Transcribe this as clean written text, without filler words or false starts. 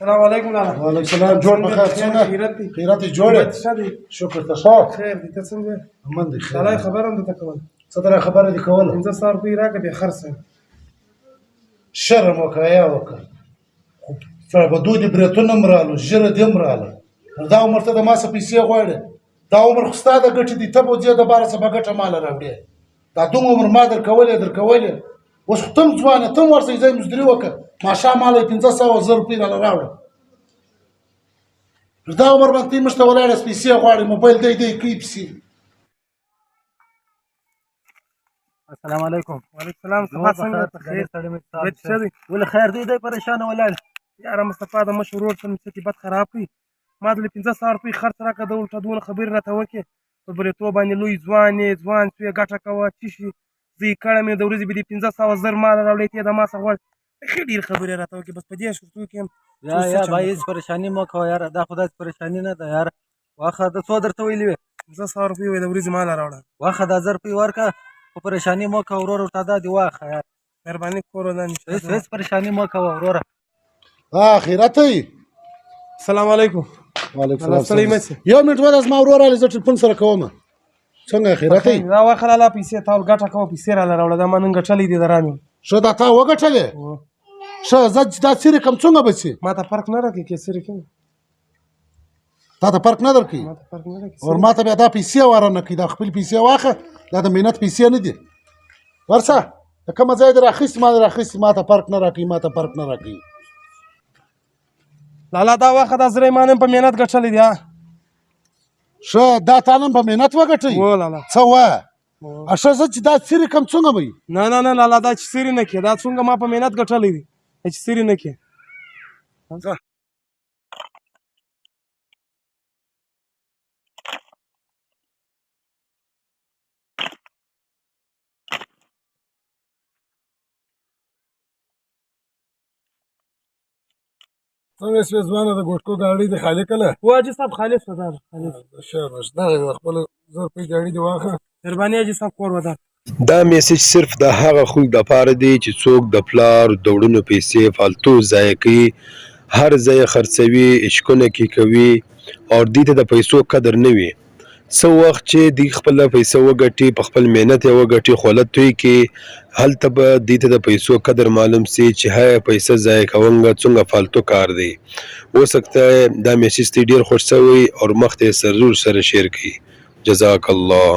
السلام عليكم لالا. وعليكم السلام. جوړ په خیر څنګه؟ خیرات دې جوړه. شکر ته ښه. خیر دې ته څنګه؟ امن دې خیر. لالا خبره هم درته کوله. څه درته خبره دې کوله؟ 1500 روپۍ راکړه بیا خرڅه. شرم وکړه یا وکړه. خو په دوی دې برېتونه هم راغلو، ژېره دې هم راغله. دا عمر ته د ما څه پیسې غواړې؟ دا عمر خو ستا د ګټې دي، ته به ځې دباره څه به ګټه ماله راوړې. دا دومره عمر ما درکولې اوس خو ته هم ځوانه، ته هم ورسئ ځای مزدوري وکړه. ماښام ماله یې 500 روپۍ راله راوړه. دا عمر باندې ته موږ ته ولاړاست پیسې غواړې، موبایل دی کوي پیسې. السلام علیکم. وعلیکم السلام. صباح څنګه ته خیر؟ بیت ښه دی؟ ولې خیر دی پریشانه ولاړ. یاره مصطفی د مشر ورور څه مې بد خراب کړي. ما ته 1500 روپۍ خرڅ راکړه، د الټا دونه خبرې راته وکړې. په برېتو باندې لوی ځوان شوې، ګټه کوه څه شي. زه یې کړم د ورځې به دې 500 مال راوړې، ته یې د ما څه غواړې. ښې ډېرې خبرې راته وکړې. بس په دې شرطو کې یم. یا بھائی هېڅ پریشاني مه کوه یاره، دا خو داسې پریشاني نه ده یاره. واخه د څو درته ویلي وې؟ 500 روپۍ وې د ورځې مال راوړه. واخه دا 1000 روپۍ ورکړه، خو پریشاني مه کوه ورور، ورته دا دې واخه یاره. مهرباني کور ولا نشته. هېڅ پریشاني مه کوه وروره. خیرات دی. السلام علیکم. وعلیکم السلام. یو منټ ودا زما ورور رالی، زه ټلیفون سره کوم. څنګه خیرات دی؟ دا واخه لالا پیسې تا ګټه کوه، پیسې راله راوړه. دا ما نن ګټلې دي درامې. ښه دا تا وګټلې؟ ښه زه دا څیرې کوم څنګه به شي؟ ما ته فرق نه راکوي که څیرې کوم. تا ته فرق نه درکوي؟ ما ته فرق نه راکوي. اور ما ته بیا دا پیسې واره نه کوي. دا خپل پیسې واخه، دا د مهنت پیسې نه دي. ورشه د کومه ځای دې راخیستې ما دې راخیستې، ما ته فرق نه راکوي، ما ته فرق نه راکوي. لالا دا واخه دا زری ما نن په مهنت ګټلې دي. ښه دا تا نن په مهنت وګټئ؟ و لالا څه وایه؟ ښه زه چې دا څیرې کوم څنګه به وي؟ نه لالا دا چې څیرې نه کړې، دا څنګه ما په مهنت ګټلې دي چې څیرې نه کړې. څنګه شوې ځوانه؟ د ګوټکو ګاډۍ دې خالي کړله؟ و حاجي صاحب خالص و دا خالص. شاباش دغه خپله 1000 روپۍ ګاډۍ دې واخه. مهرباني حاجي صاحب کور ودا. دا میسج صرف د هغه خلکو دپاره دی چې څوک د پلار د وړونو پیسې فالتو ضایع کوي، هر ځای خرڅوي، عشقونه کې کوي او دې ته د پیسو قدر نه وي. څه وخت چې دوی خپله پیسه وګټي، په خپل محنت یې وګټي، خوله توی کړي، هلته به دې ته د پیسو قدر معلوم سي چې های پیسه ضایع کوونګه څومره فالتو کار دی. हो सकता है دا میسج ته ډېر خوښ شوی او مخ ته ضرور سره شیر کړئ. جزاک الله.